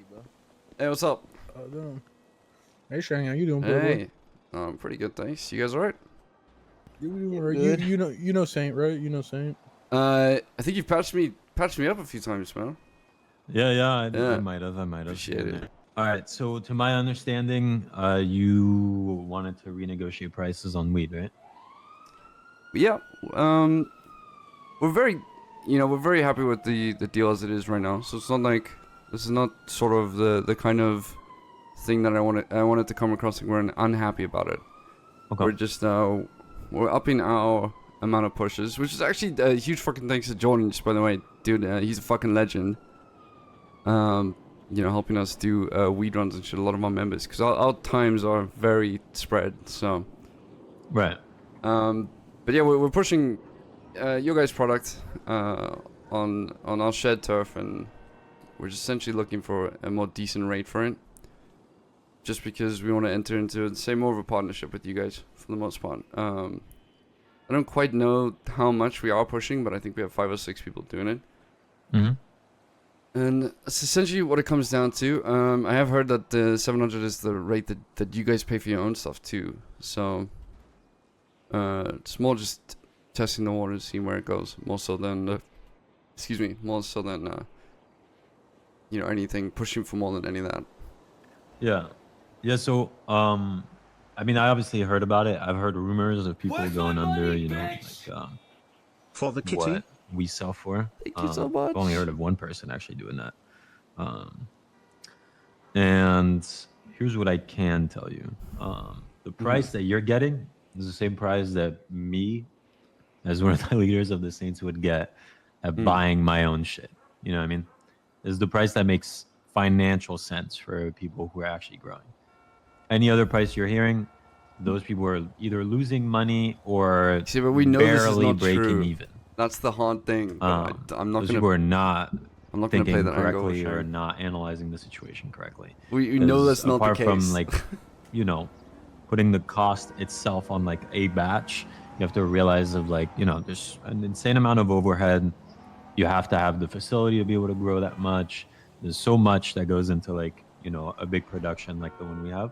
bro. Hey, what's up? Damn. Hey, Shang, how you doing, bro? Hey, pretty good, thanks. You guys alright? You doing Yeah, right? good. You know Saint, right? You know Saint. I think you've patched me up a few times, man. I Yeah, might have. appreciate it. All right. So, to my understanding, you wanted to renegotiate prices on weed, right? Yeah, we're very, we're very happy with the deal as it is right now. So it's not like this is not sort of the kind of thing that I wanted to come across like we're unhappy about it. Okay. We're just we're upping our amount of pushes, which is actually a huge fucking thanks to Jordan, just by the way, dude. He's a fucking legend. Helping us do weed runs and shit. A lot of our members, because our times are very spread. So, Right. but yeah, we're pushing your guys' product on our shared turf, and we're just essentially looking for a more decent rate for it. Just because we want to enter into, say, more of a partnership with you guys for the most part. I don't quite know how much we are pushing, but I think we have 5 or 6 people doing it. Mm-hmm. And that's essentially what it comes down to. I have heard that the 700 is the rate that you guys pay for your own stuff too. So it's more just testing the waters, seeing where it goes. More so than, anything, pushing for more than any of that. Yeah. Yeah. So, I mean, I obviously heard about it. I've heard rumors of people going under, For the kitty. what we sell for. Thank you so much. I've only heard of one person actually doing that. And here's what I can tell you. The price that you're getting is the same price that me, as one of the leaders of the Saints, would get at buying my own shit. You know what I mean? Is the price that makes financial sense for people who are actually growing. Any other price you're hearing, those people are either losing money or See, but we know this is barely not breaking true. even. That's the hard thing. I'm not Those gonna. people are not I'm not gonna play thinking that angle. correctly Sure. or not analyzing the situation correctly. We know that's not the apart case. from like, putting the cost itself on like a batch, you have to realize of like, there's an insane amount of overhead. You have to have the facility to be able to grow that much. There's so much that goes into like, a big production like the one we have.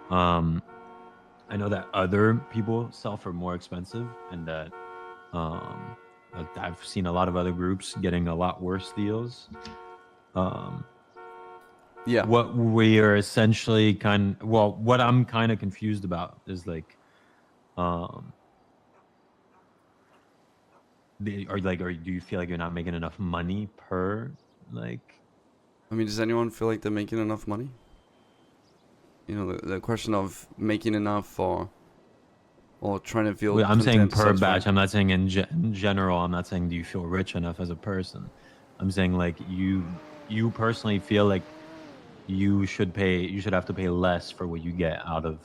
I know that other people sell for more expensive, and that I've seen a lot of other groups getting a lot worse deals. Yeah. What we are essentially what I'm kind of confused about is like, or do you feel like you're not making enough money per like? I mean, does anyone feel like they're making enough money? The question of making enough or trying to feel. I'm saying per satisfied. batch. I'm not saying in general. I'm not saying do you feel rich enough as a person. I'm saying like you personally feel like you should have to pay less for what you get out of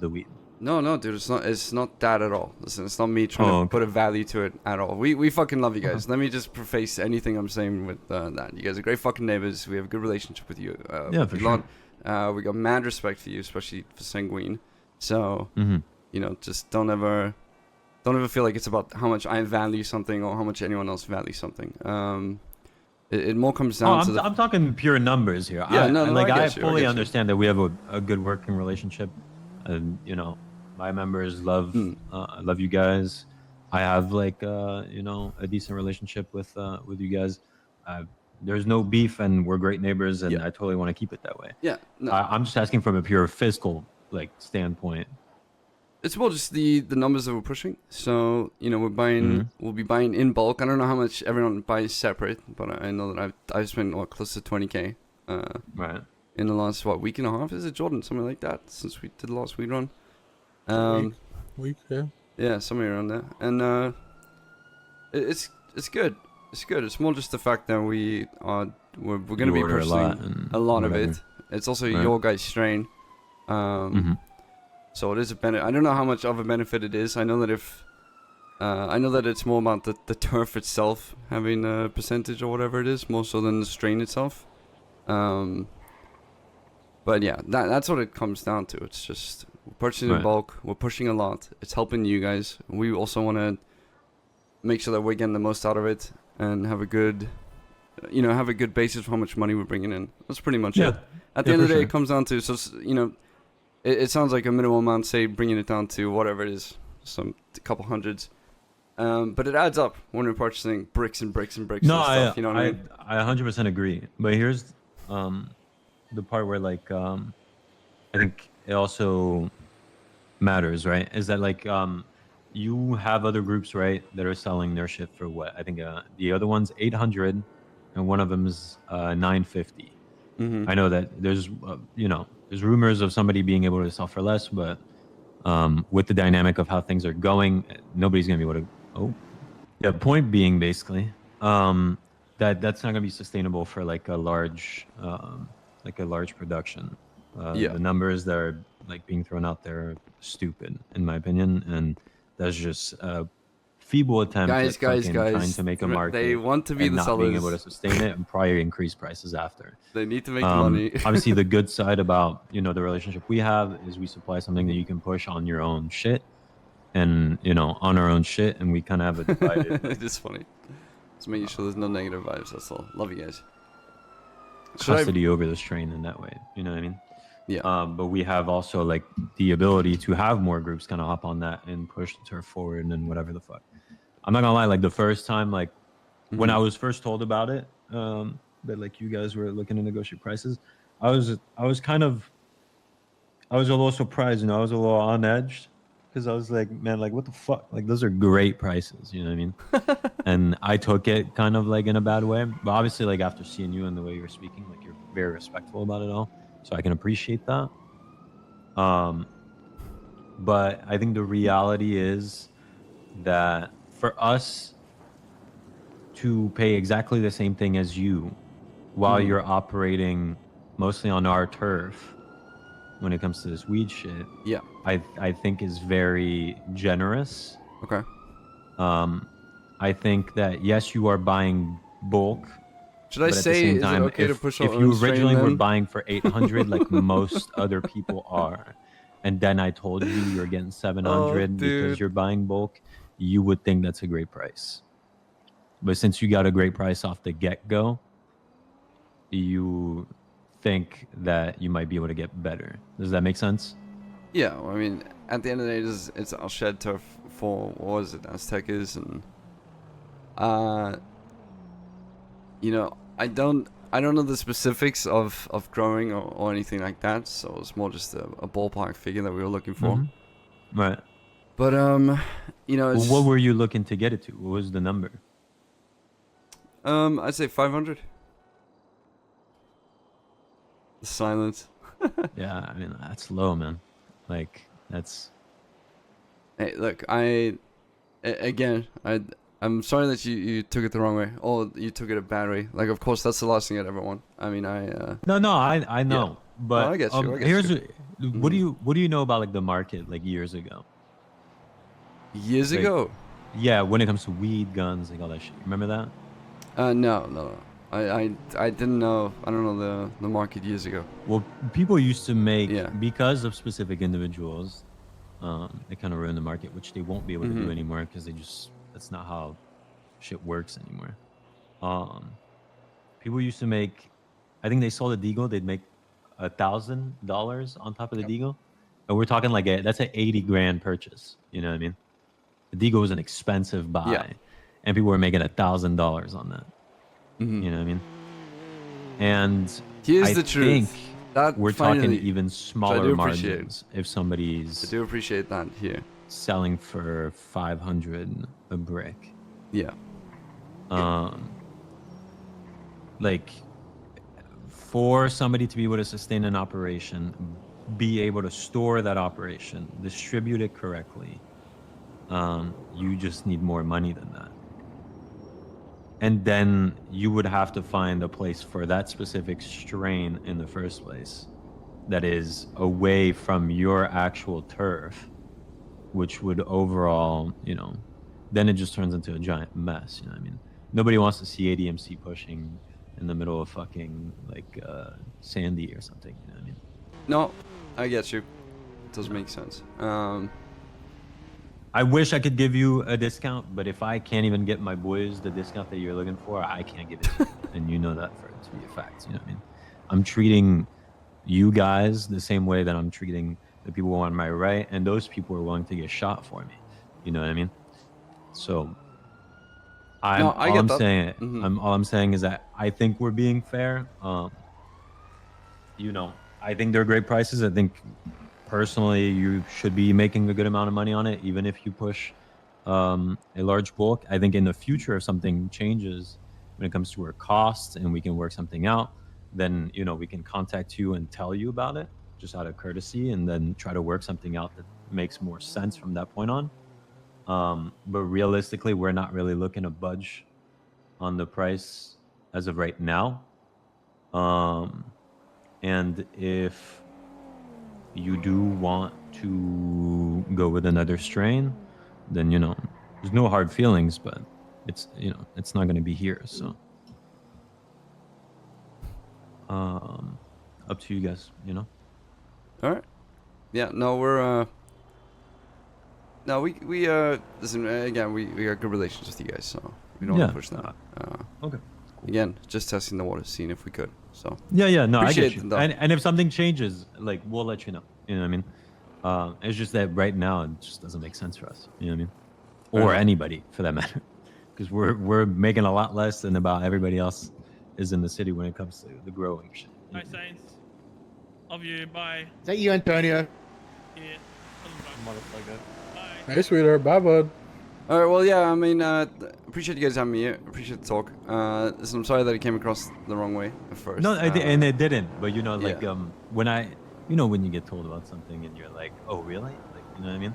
the weed. No, dude, it's not that at all. Listen, it's not me trying to put a value to it at all. We fucking love you guys. Let me just preface anything I'm saying with that. You guys are great fucking neighbors. We have a good relationship with you. Yeah, for sure. We got mad respect for you, especially for Sanguine. So, just don't ever feel like it's about how much I value something or how much anyone else values something. It more comes down to I'm talking pure numbers here. Yeah, I fully understand that we have a good working relationship, and my members love you guys. I have like a decent relationship with you guys. There's no beef, and we're great neighbors, and I totally want to keep it that way. Yeah, no. I'm just asking from a pure fiscal standpoint. It's more just the numbers that we're pushing. So, we're buying, we'll be buying in bulk. I don't know how much everyone buys separate, but I know that I've spent close to 20K right in the last week and a half. Is it, Jordan? Something like that since we did the last weed run. Week, yeah. Yeah, somewhere around there. And it's good. It's good. It's more just the fact that we're going to be pushing a lot of it. It's also your guys' strain. So it is a benefit. I don't know how much of a benefit it is. I know that I know that it's more about the turf itself having a percentage or whatever it is, more so than the strain itself. But yeah, that's what it comes down to. It's just we're purchasing in bulk. We're pushing a lot. It's helping you guys. We also want to make sure that we're getting the most out of it and have a good have a good basis for how much money we're bringing in. That's pretty much Yeah. it. At the Yeah, end of for the day, sure. it comes down to it sounds like a minimal amount, say bringing it down to whatever it is, a couple hundreds. But it adds up when we're purchasing bricks and bricks and bricks No, and stuff. You know what I mean? I 100% agree. But here's the part where like I think it also matters, right? Is that like you have other groups, right, that are selling their shit for what? I think the other one's 800 and one of them is 950. Mm-hmm. I know that there's there's rumors of somebody being able to sell for less, but with the dynamic of how things are going, nobody's going to be able to. Oh, yeah. Point being, basically, that's not going to be sustainable for like a large production. Yeah. The numbers that are like being thrown out there are stupid, in my opinion, and that's just a feeble attempt Guys, at fucking trying guys. to make a market. They want to be and the not sellers. being able to sustain it and probably increase prices after. They need to make the money. Obviously, the good side about the relationship we have is we supply something that you can push on your own shit, and on our own shit, and we kind of have a divided It is funny. Just making sure there's no negative vibes. That's all. Love you guys. Should custody over this train in that way. You know what I mean? Yeah. But we have also like the ability to have more groups kind of hop on that and push the turf forward and whatever the fuck. I'm not gonna lie, like the first time, like when I was first told about it, that like you guys were looking to negotiate prices, I was a little surprised, I was a little on edge because I was like, man, like what the fuck? Like those are great prices, you know what I mean? And I took it kind of like in a bad way, but obviously like after seeing you and the way you were speaking, like you're very respectful about it all, so I can appreciate that. But I think the reality is that for us to pay exactly the same thing as you while you're operating mostly on our turf when it comes to this weed shit, Yeah. I think is very generous. Okay. I think that yes, you are buying bulk. Should I but at the say, same is time, it okay to if, push our if you own strain originally were then? buying for 800 like most other people are, and then I told you you're getting 700 because dude. you're buying bulk, you would think that's a great price. But since you got a great price off the get-go, you think that you might be able to get better. Does that make sense? Yeah, well, I mean, at the end of the day, it's our shed turf for, what was it, Aztec is, and I don't know the specifics of growing or anything like that, so it's more just a ballpark figure that we were looking for. Mm-hmm. Right. But it's, What were you looking to get it to? What was the number? I'd say 500. The silence. Yeah, I mean that's low, man. Like that's. Hey, look, I'm sorry that you took it the wrong way, or you took it a bad way. Like, of course, that's the last thing I'd ever want. I mean, No, I know, Yeah. but No, I get you, here's what do you know about like the market like years ago? years Like, ago. Yeah, when it comes to weed, guns, like all that shit. Remember that? No. I didn't know. I don't know the market years ago. Well, people used to make Yeah. because of specific individuals. They kind of ruined the market, which they won't be able to do anymore because that's not how shit works anymore. People used to make, I think they sold a deagle, they'd make $1,000 on top of the deagle, and we're talking like that's an 80 grand purchase. You know what I mean? The deagle was an expensive buy, Yeah. and people were making $1,000 on that. You know what I mean? And Here's I the truth. think That we're finally, talking even smaller do appreciate. margins if somebody's I do appreciate that here. selling for 500 a brick. Yeah. Like for somebody to be able to sustain an operation, be able to store that operation, distribute it correctly, you just need more money than that. And then you would have to find a place for that specific strain in the first place that is away from your actual turf, which would overall, then it just turns into a giant mess. You know what I mean? Nobody wants to see ADMC pushing in the middle of fucking like Sandy or something. You know what I mean? No, I get you. It does make sense. I wish I could give you a discount, but if I can't even get my boys the discount that you're looking for, I can't give it to you. And you know that for it to be a fact. You know what I mean? I'm treating you guys the same way that I'm treating the people on my right, and those people are willing to get shot for me. You know what I mean? So I all get I'm that. saying, Mhm. all I'm saying is that I think we're being fair. You know, I think they're great prices. I think personally you should be making a good amount of money on it, even if you push a large bulk. I think in the future, if something changes when it comes to our costs and we can work something out, then you know we can contact you and tell you about it just out of courtesy, and then try to work something out that makes more sense from that point on. But realistically, we're not really looking to budge on the price as of right now. And if you do want to go with another strain, then you know there's no hard feelings, but it's it's not going to be here. So up to you guys. All right. Yeah. No, we're no, we listen again. We got good relations with you guys, so we don't want to push that. Okay. Again, just testing the waters, seeing if we could. So Yeah. No, I get appreciate you. it, though. And if something changes, like we'll let you know. You know what I mean? It's just that right now it just doesn't make sense for us. You know what I mean? Or Right. anybody for that matter, because we're making a lot less than about everybody else is in the city when it comes to the growing shit. Hi, Saints. Love you. Bye. Is that you, Antonio? Yeah. Motherfucker. Bye. Hey, sweetheart. Bye, bud. All right. Well, yeah. I mean, appreciate you guys having me here. Appreciate the talk. Listen, I'm sorry that it came across the wrong way at first. No, and it didn't. But you know, like yeah. when when you get told about something and you're like, oh really? Like, you know what I mean?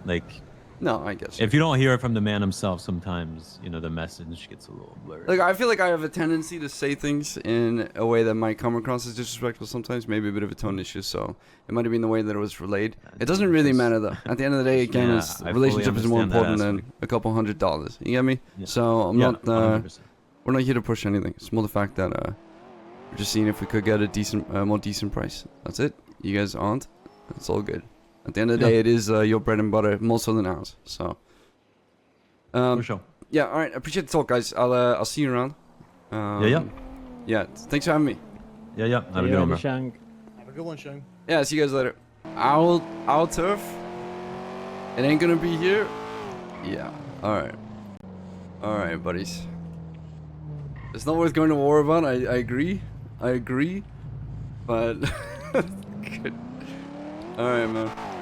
Like, No, I guess. if you don't hear it from the man himself, sometimes the message gets a little blurred. Like, I feel like I have a tendency to say things in a way that might come across as disrespectful sometimes, maybe a bit of a tone issue, so it might have been the way that it was relayed. It doesn't really matter, though. At the end of the day, again, Yeah, it's, I fully relationship is more understand that important than a couple $100. You get me? Yeah. So, I'm Yeah, not, 100%. we're not here to push anything. It's more the fact that, we're just seeing if we could get a decent, more decent price. That's it. You guys aren't. It's all good. At the end of the day, it is, your bread and butter, more so than ours, so. For sure. Yeah, all right. Appreciate the talk, guys. I'll see you around. Yeah. Thanks for having me. Yeah. Have a good one, bro. Have a good one, Shang. Yeah. See you guys later. Our turf. It ain't gonna be here. Yeah. All right, buddies. It's not worth going to war about. I agree. But good. All right, man.